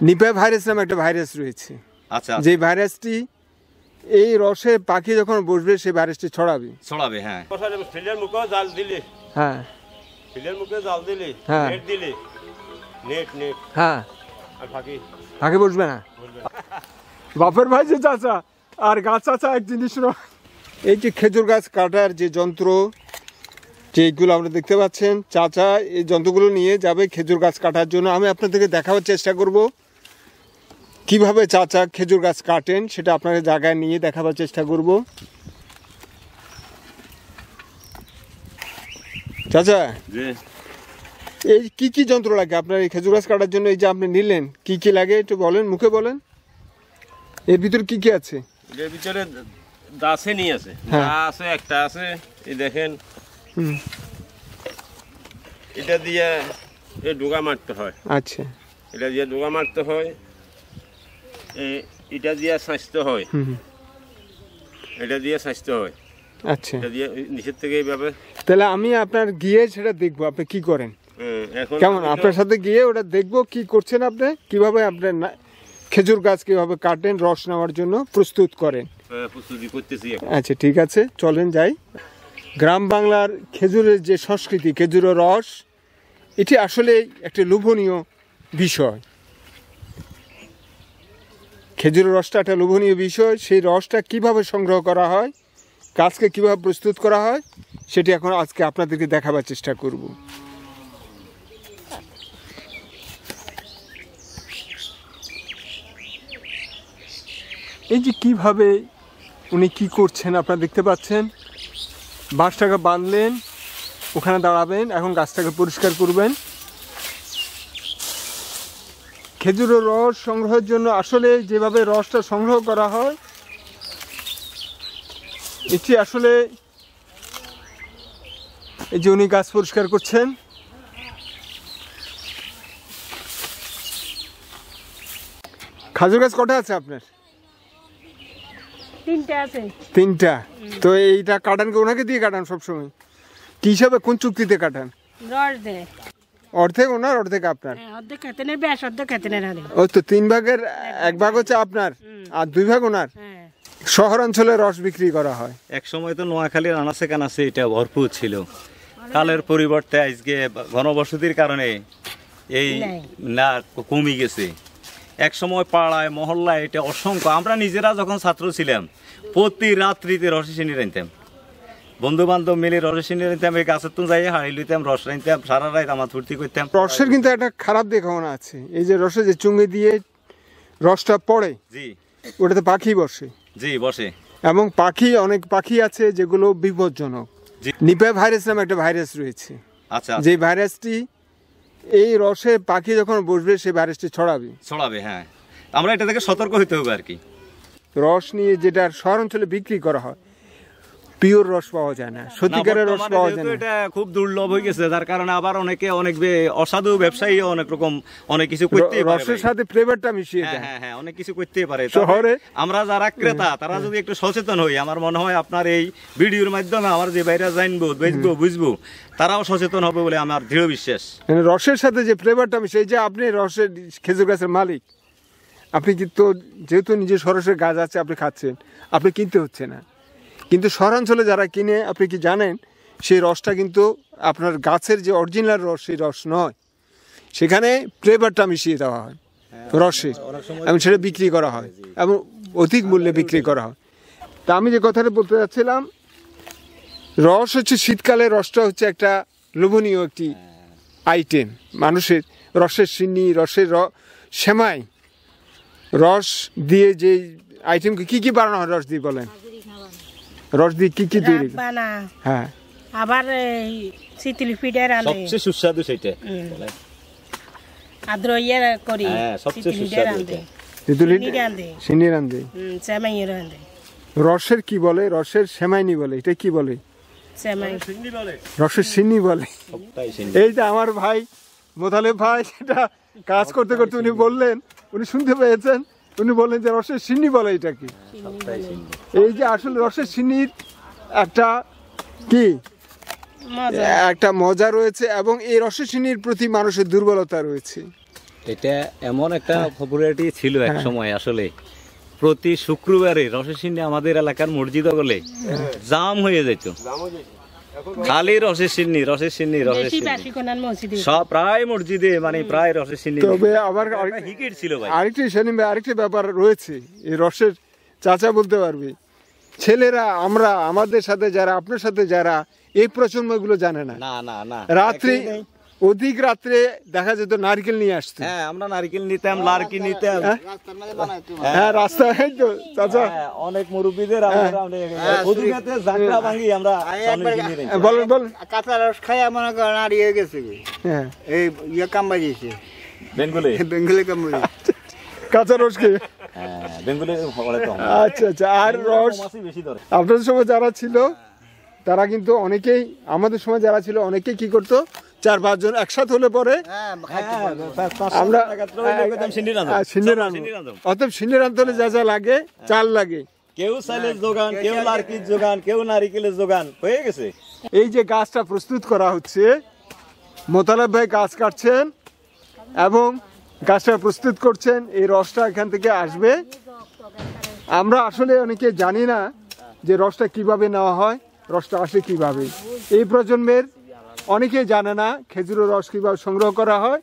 Nipah virus নামে একটা virus রয়েছে। আচ্ছা, যে ভাইরাসটি এই রসে পাখি যখন বসবে সেই ভাইরাসটি ছড়াবে। হ্যাঁ। ফিলের মুখে জাল দিলে, হ্যাঁ, ফিলের মুখে জাল দিলে, হ্যাঁ, নেট দিলে, নেট, হ্যাঁ, আর পাখি বসবে না। বাপের ভাই যে চাচা আর গাছ চাচা এক জিনিস। এই যে খেজুর গাছ কাটার যে যন্ত্র, যেগুলো আমরা দেখতে পাচ্ছেন, চাচা এই যন্ত্রগুলো নিয়ে যাবে খেজুর গাছ কাটার জন্য। আমি আপনাদেরকে দেখাবার চেষ্টা করব কিভাবে চাচা খেজুর গাছ কাটেন, সেটা আপনাদের জায়গায় নিয়ে দেখাবার চেষ্টা করব। চাচা, এই কি কি যন্ত্র লাগে আপনার এই খেজুর গাছ কাটার জন্য? এই যে আপনি নিলেন, কি কি লাগে একটু বলেন, মুখে বলেন। এর ভিতরে কি কি আছে? এর ভিতরে দাসে নিয়ে আছে, দা আছে, একটা আছে, এই দেখেন। এটা দিয়ে ডোগা মারতে হয়। আচ্ছা, এটা দিয়ে ডোগা মারতে হয়, এটা দিয়ে সাঁচতে হয়, এটা দিয়ে সাঁচতে হয়। আচ্ছা, এটা দিয়ে নিচের থেকে এইভাবে। তাহলে আমি আপনার গিয়ে সেটা দেখবো আপনি কি করেন। এখন কেমন আপনার সাথে গিয়ে ওটা দেখবো কি করছেন আপনি, কিভাবে আপনার খেজুর গাছ কিভাবে কাটেন, রস নেওয়ার জন্য প্রস্তুত করেন। প্রস্তুতি করতেছি। আচ্ছা, ঠিক আছে, চলেন যাই। গ্রাম বাংলার খেজুরের যে সংস্কৃতি, খেজুরের রস, এটি আসলে একটা লোভনীয় বিষয়। খেজুরের রসটা একটা লোভনীয় বিষয়। সেই রসটা কিভাবে সংগ্রহ করা হয়, গাছকে কিভাবে প্রস্তুত করা হয়, সেটি এখন আজকে আপনাদেরকে দেখাবার চেষ্টা করব। এই যে কিভাবে উনি কি করছেন আপনারা দেখতে পাচ্ছেন। বাঁশটাকে বাঁধলেন, ওখানে দাঁড়াবেন, এখন গাছটাকে পরিষ্কার করবেন। খেজুরের রস সংগ্রহের জন্য আসলে যেভাবে রসটা সংগ্রহ করা হয়, এটি আসলে এই যে উনি গাছ পরিষ্কার করছেন। খেজুর গাছ কটা আছে আপনার? তিনটা আছে। তিনটা? তো এইটা কাটান কি ওনাকে দিয়ে কাটান সবসময়? কি হিসাবে, কোন চুক্তিতে কাটান? রস দেয় অর্ধেক ওনার, অর্ধেক আপনার? অর্ধেক খেতেনের ব্যাস, অর্ধেক খেতেনের। ও তো 3 ভাগের 1 ভাগ হচ্ছে আপনার আর 2 ভাগ ওনার। শহরাঞ্চলে রস বিক্রি করা হয়। এক সময় তো নোয়াখালীর আনাচে কানাচে এটা ভরপুর ছিল। কালের পরিবর্তে আজকে ঘনবসতির কারণে এই না কমে গেছে। এক সময় পাড়ায় মহল্লায় এটা অসংখ্য। আমরা নিজেরা যখন ছাত্র ছিলাম প্রতি রাত্রিতে রসে চিনি রাঁধতাম, বন্ধু বান্ধব মিলে রসে চিনি রাঁধতাম। এই গাছের তো যাই হাড়ি লইতাম, রস রাঁধতাম, সারা রাত আমার ফুর্তি করতাম। রসের কিন্তু একটা খারাপ দেখানো আছে। এই যে রসে যে চুঙ্গি দিয়ে রসটা পড়ে, জি, ওটাতে পাখি বসে। জি, বসে। এবং অনেক পাখি আছে যেগুলো বিপজ্জনক। নিপা ভাইরাস নামে একটা ভাইরাস রয়েছে। আচ্ছা, যে ভাইরাসটি এই রসে পাখি যখন বসবে সেই ভাইরাসটি ছড়াবে। হ্যাঁ, আমরা এটা থেকে সতর্ক হইতে হবে আর কি। রস নিয়ে যেটা শহরাঞ্চলে বিক্রি করা হয়, পিওর রস পাওয়া যায় না, সত্যিকারের রস পাওয়া যায় না। এটা খুব দুর্লভ হয়ে গেছে, যার কারণে আবার অনেকে অনেক অসাধু ব্যবসায়ী অনেক রকম অনেক কিছু করতে পারে। রসের সাথে ফ্লেভারটা মিশিয়ে দেয়। হ্যাঁ, হ্যাঁ, অনেক কিছু করতে পারে। শহরে আমরা যারা ক্রেতা তারা যদি একটু সচেতন হই, আমার মনে হয় আপনার এই ভিডিওর মাধ্যমে আমার যে বাইরে জানবো, বুঝবো, তারাও সচেতন হবে বলে আমার দৃঢ় বিশ্বাস। রসের সাথে যে ফ্লেভারটা মিশে, এই যে আপনি রসের খেজুর গাছের মালিক, আপনি কিন্তু যেহেতু নিজের সরষের গাছ আছে, আপনি খাচ্ছেন, আপনি কিনতে হচ্ছে না। কিন্তু শহরাঞ্চলে যারা কিনে, আপনি কি জানেন সেই রসটা কিন্তু আপনার গাছের যে অরিজিনাল রস, সেই রস নয়, সেখানে ফ্লেভারটা মিশিয়ে দেওয়া হয় রসের, এবং সেটা বিক্রি করা হয় এবং অধিক মূল্যে বিক্রি করা হয়। তা আমি যে কথাটা বলতে চাচ্ছিলাম, রস হচ্ছে শীতকালে, রসটা হচ্ছে একটা লোভনীয় একটি আইটেম মানুষের। রসের সিন্নি, রসের সেমাই, রস দিয়ে যে আইটেম কি কি বানানো হয় রস দিয়ে বলেন? রস দিয়ে কি কি তৈরি? হ্যাঁ, আবার শীতলি পিঠা রাঁধে, সবচেয়ে সুস্বাদু সেটা। আদ্র ইয়ে করি, সবচেয়ে সুস্বাদু সিন্নি রাঁধে, সেমাই রাঁধে। রসের কি বলে? রসের সেমাইনি বলে, এটা কি বলে? রসের সিন্নি বলে। এই যে আমার ভাই মোতালেব ভাই, সেটা কাজ করতে করতে উনি বললেন, উনি শুনতে পেয়েছেন, উনি বললেন যে রসের সিন্নি বলে এটাকে। এই যে আসলে রসের সিন্নির একটা কি একটা মজা রয়েছে, এবং এই রসের সিন্নির প্রতি মানুষের দুর্বলতা রয়েছে। এটা এমন একটা পপুলারিটি ছিল এক সময় আসলে প্রতি শুক্রবারে রসের সিন্নি আমাদের এলাকার মসজিদ বলে জাম হয়ে যেত, খালি রসের সিন্নি রসের সিন্নি রসের বেশি সিন্নি বেশি কোনার মসজিদে সব প্রায় মসজিদে মানে প্রায় রসের সিন্নি। তবে আবার হিকেট ছিল ভাই। আরেকটি ব্যাপার রয়েছে, এই রসের চাচা বলতে পারবে, ছেলেরা আমরা আমাদের সাথে যারা আপনার সাথে যারা এই প্রজন্মগুলো জানে না। না না না রাত্রি অধিক রাত্রে দেখা যেত নারকেল নিয়ে আসতো। হ্যাঁ আমরা নারকেল নিতাম, লারকি নিতাম। হ্যাঁ রাস্তায় তো চাচা হ্যাঁ, অনেক মুরব্বীদের আমরা অধিকাতে জাগরা ভাঙি আমরা সামনে কিনে নিই। বলেন বলেন। কাঁচা রস খাই মনে করেন আর ইয়ে গেছে হ্যাঁ এই ইয়ে কাম বাজিয়েছে বেঙ্গলে বেঙ্গলি কাম বাজিয়েছে কাঁচা রস খেয়ে। হ্যাঁ বেঙ্গলে ফলে তো আচ্ছা আচ্ছা। আর রস মাছি বেশি ধরে। আপনাদের সময় যারা ছিল তারা কিন্তু অনেকেই, আমাদের সময় যারা ছিল অনেকেই কি করতো, 4-5 জন একসাথে হলে পরে আমরা সিন্নি রাঁধবো। অতএব সিন্নি রাঁধতে হলে যা যা লাগে, চাল লাগে, কেউ চাইলের যোগান, কেউ লারকির যোগান, কেউ নারিকেলের যোগান হয়ে গেছে। এই যে গাছটা প্রস্তুত করা হচ্ছে, মোতালেব ভাই গাছ কাটছেন এবং গাছটা প্রস্তুত করছেন, এই রসটা এখান থেকে আসবে। আমরা আসলে অনেকে জানি না যে রসটা কিভাবে নেওয়া হয়, রসটা আসে কিভাবে। এই প্রজন্মের অনেকেই জানে না খেজুরের রস কিভাবে সংগ্রহ করা হয়।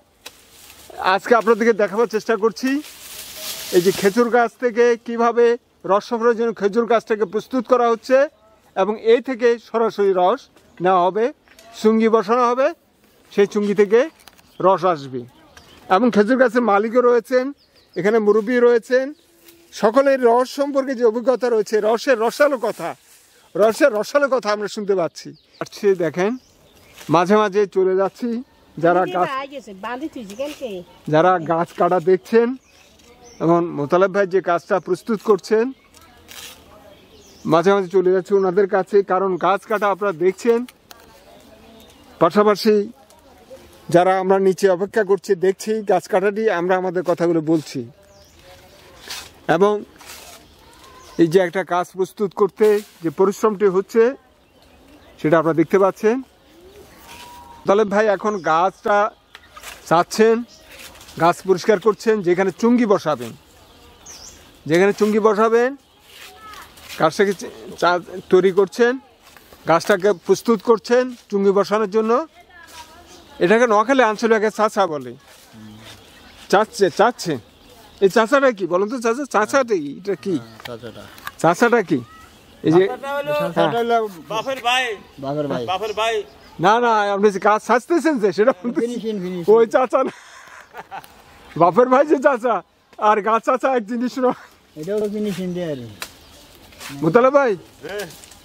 আজকে আপনাদেরকে দেখাবার চেষ্টা করছি এই যে খেজুর গাছ থেকে কিভাবে রস সংগ্রহের জন্য খেজুর গাছটাকে প্রস্তুত করা হচ্ছে এবং এই থেকে সরাসরি রস নেওয়া হবে, চুঙ্গি বসানো হবে, সেই চুঙ্গি থেকে রস আসবে। এবং খেজুর গাছের মালিকও রয়েছেন, এখানে মুরব্বী রয়েছেন, সকলের রস সম্পর্কে যে অভিজ্ঞতা রয়েছে, রসের রসালো কথা আমরা শুনতে পাচ্ছি। দেখেন মাঝে মাঝে চলে যাচ্ছি, যারা গাছ কাটা দেখছেন এবং মোতালেব ভাই যে কাজটা প্রস্তুত করছেন, মাঝে মাঝে চলে যাচ্ছি ওনাদের কাছে, কারণ গাছ কাটা আপনারা দেখছেন, পাশাপাশি যারা আমরা নিচে অপেক্ষা করছি দেখছি গাছ কাটাটি, আমরা আমাদের কথাগুলো বলছি। এবং এই যে একটা কাজ প্রস্তুত করতে যে পরিশ্রমটি হচ্ছে সেটা আপনারা দেখতে পাচ্ছেন। মোতালেব ভাই এখন গাছটা চাচ্ছেন, গাছ পরিষ্কার করছেন, যেখানে চুঙ্গি বসাবেন, গাছটাকে তৈরি করছেন, গাছটাকে প্রস্তুত করছেন চুঙ্গি বসানোর জন্য। এটাকে নোয়াখালী আঞ্চলিক চাচা বলে, চাচ্ছে। এই চাচাটা কি বলুন তো চাচা, চাচাটা কি, এটা কি চাচাটা কি? এই যে বাপের ভাই না না আপনি যে গাছ সাজতেছেন যে সেটা ওই চাচা না, বাপের ভাই যে চাচা আর গাছ চাচা এক জিনিস নয়। মোতালেব ভাই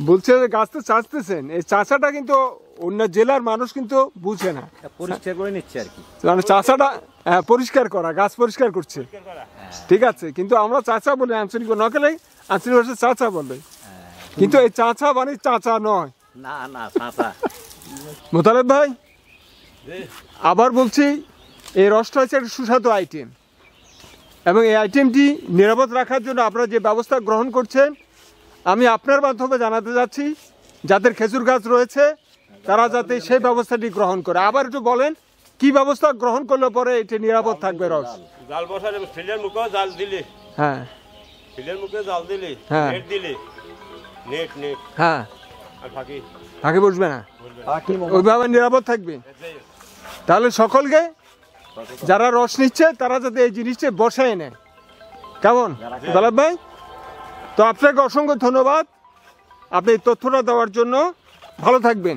বলছে যে গাছ তো চাচতেছেন, এই চাচাটা কিন্তু অন্য জেলার মানুষ কিন্তু বুঝে না, পরিষ্কার করে নিচ্ছে আর কি। মানে চাচাটা পরিষ্কার করা, গাছ পরিষ্কার করছে, ঠিক আছে, কিন্তু আমরা চাচা বলি আঞ্চলিক নকলে, আঞ্চলিক ভাষায় চাচা বলে, কিন্তু এই চাচা মানে চাচা নয়। না না চাচা। মোতালেব ভাই আবার বলছি, এই রসটা হচ্ছে একটা সুস্বাদু আইটেম এবং এই আইটেমটি নিরাপদ রাখার জন্য আপনারা যে ব্যবস্থা গ্রহণ করছেন, আমি আপনার মাধ্যমে জানাতে যাচ্ছি যাদের খেজুর গাছ রয়েছে তারা যাতে সেই ব্যবস্থাটি গ্রহণ করে। আবার একটু বলেন কি ব্যবস্থা গ্রহণ করলে পরে এটি নিরাপদ থাকবে রস? জাল বসালে ফিলের মুখে জাল দিলে, হ্যাঁ ফিলের মুখে জাল দিলে, হ্যাঁ। নেট দিলে, নেট হ্যাঁ, আর ফাঁকি ফাঁকে বসবে না, ওইভাবে নিরাপদ থাকবে। তাহলে সকলকে যারা রস নিচ্ছে তারা যাতে এই জিনিসটা বসায় নেয়, কেমন মোতালেব ভাই? তো আপনাকে অসংখ্য ধন্যবাদ আপনি এই তথ্যটা দেওয়ার জন্য, ভালো থাকবেন।